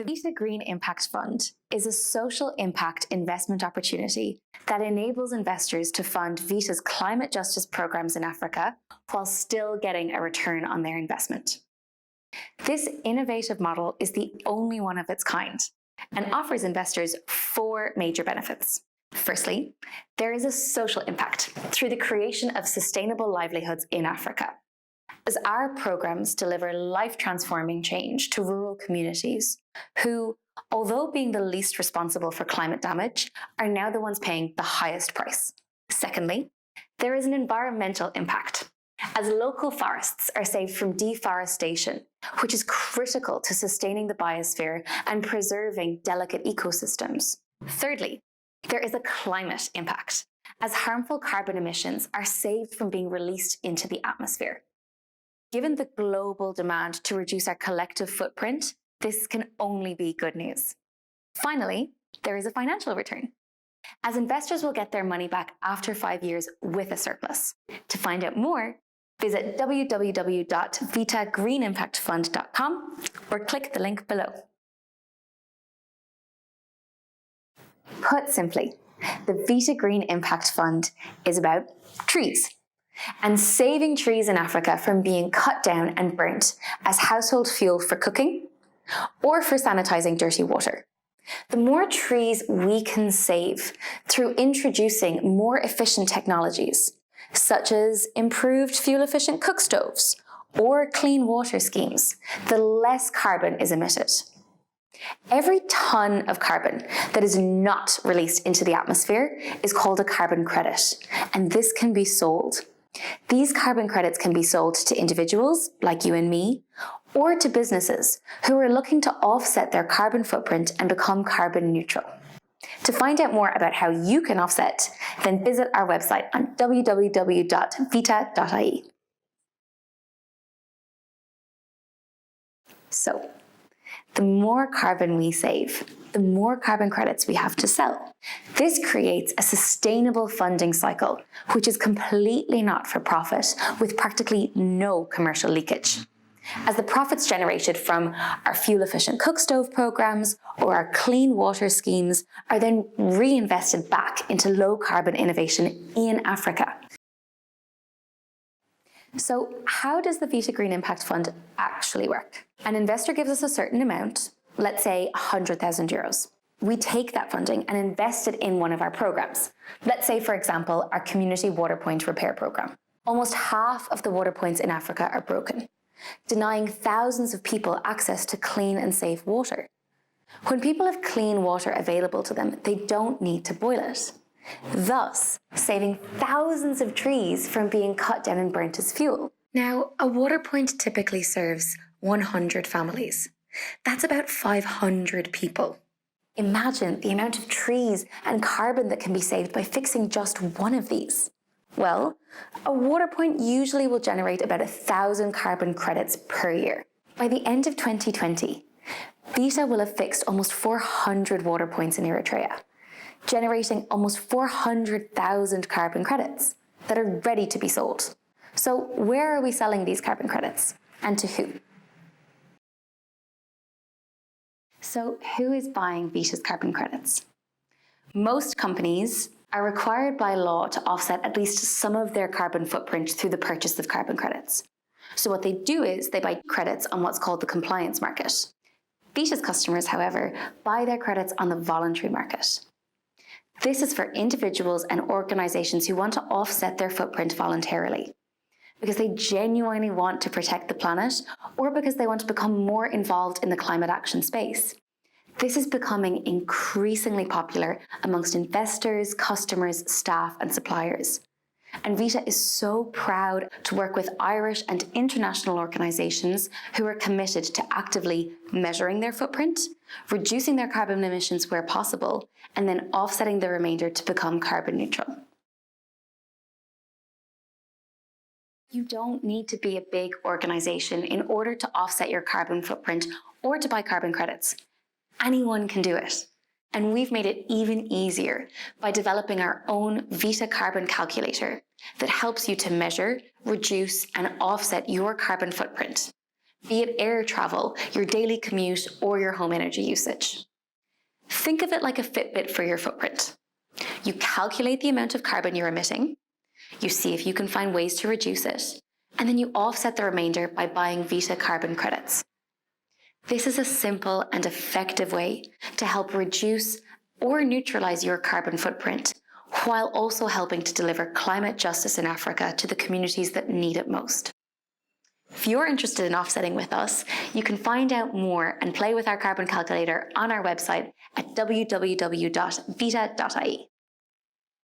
The Vita Green Impact Fund is a social impact investment opportunity that enables investors to fund Vita's climate justice programs in Africa while still getting a return on their investment. This innovative model is the only one of its kind and offers investors 4 major benefits. Firstly, there is a social impact through the creation of sustainable livelihoods in Africa, as our programs deliver life-transforming change to rural communities who, although being the least responsible for climate damage, are now the ones paying the highest price. Secondly, there is an environmental impact, as local forests are saved from deforestation, which is critical to sustaining the biosphere and preserving delicate ecosystems. Thirdly, there is a climate impact, as harmful carbon emissions are saved from being released into the atmosphere. Given the global demand to reduce our collective footprint, this can only be good news. Finally, there is a financial return, as investors will get their money back after 5 years with a surplus. To find out more, visit www.vitagreenimpactfund.com or click the link below. Put simply, the Vita Green Impact Fund is about trees, and saving trees in Africa from being cut down and burnt as household fuel for cooking or for sanitizing dirty water. The more trees we can save through introducing more efficient technologies, such as improved fuel-efficient cook stoves or clean water schemes, the less carbon is emitted. Every ton of carbon that is not released into the atmosphere is called a carbon credit, and this can be sold. These carbon credits can be sold to individuals, like you and me, or to businesses who are looking to offset their carbon footprint and become carbon neutral. To find out more about how you can offset, then visit our website on www.vita.ie. So, the more carbon we save, the more carbon credits we have to sell. This creates a sustainable funding cycle, which is completely not for profit, with practically no commercial leakage. As the profits generated from our fuel-efficient cook stove programs or our clean water schemes are then reinvested back into low-carbon innovation in Africa. So how does the Vita Green Impact Fund actually work? An investor gives us a certain amount, let's say €100,000. We take that funding and invest it in one of our programs. Let's say, for example, our community water point repair program. Almost half of the water points in Africa are broken, denying thousands of people access to clean and safe water. When people have clean water available to them, they don't need to boil it, thus saving thousands of trees from being cut down and burnt as fuel. Now, a water point typically serves 100 families. That's about 500 people. Imagine the amount of trees and carbon that can be saved by fixing just one of these. Well, a water point usually will generate about 1,000 carbon credits per year. By the end of 2020, Vita will have fixed almost 400 water points in Eritrea, generating almost 400,000 carbon credits that are ready to be sold. So where are we selling these carbon credits, and to who? So who is buying Vita's carbon credits? Most companies are required by law to offset at least some of their carbon footprint through the purchase of carbon credits. So what they do is they buy credits on what's called the compliance market. Vita's customers, however, buy their credits on the voluntary market. This is for individuals and organizations who want to offset their footprint voluntarily, because they genuinely want to protect the planet or because they want to become more involved in the climate action space. This is becoming increasingly popular amongst investors, customers, staff, and suppliers. And Vita is so proud to work with Irish and international organizations who are committed to actively measuring their footprint, reducing their carbon emissions where possible, and then offsetting the remainder to become carbon neutral. You don't need to be a big organization in order to offset your carbon footprint or to buy carbon credits. Anyone can do it. And we've made it even easier by developing our own Vita Carbon Calculator that helps you to measure, reduce, and offset your carbon footprint. be it air travel, your daily commute, or your home energy usage. Think of it like a Fitbit for your footprint. You calculate the amount of carbon you're emitting, you see if you can find ways to reduce it, and then you offset the remainder by buying Vita carbon credits. This is a simple and effective way to help reduce or neutralize your carbon footprint, while also helping to deliver climate justice in Africa to the communities that need it most. If you're interested in offsetting with us, you can find out more and play with our carbon calculator on our website at www.vita.ie.